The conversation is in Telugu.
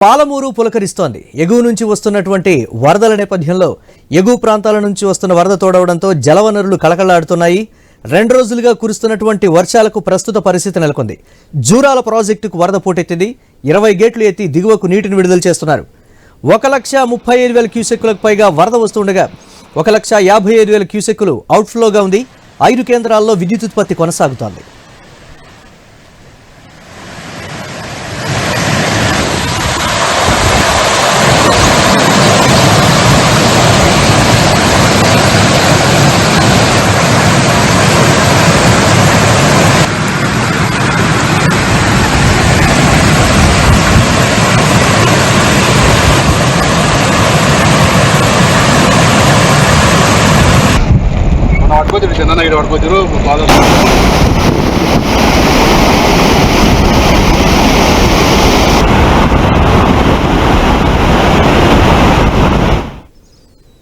పాలమూరు పులకరిస్తోంది. ఎగువ నుంచి వస్తున్నటువంటి వరదల నేపథ్యంలో ఎగువ ప్రాంతాల నుంచి వస్తున్న వరద తోడవడంతో జలవనరులు కళకళలాడుతున్నాయి. 2 రోజులుగా కురుస్తున్నటువంటి వర్షాలకు ప్రస్తుత పరిస్థితి నెలకొంది. జూరాల ప్రాజెక్టుకు వరద పోటెత్తింది. 20 గేట్లు ఎత్తి దిగువకు నీటిని విడుదల చేస్తున్నారు. 1,35,000 క్యూసెక్కులకు పైగా వరద వస్తుండగా 1,55,000 క్యూసెక్కులు అవుట్ఫ్లోగా ఉంది. 5 కేంద్రాల్లో విద్యుత్ ఉత్పత్తి కొనసాగుతోంది. చెన్న వాడుకోవచ్చు బాగా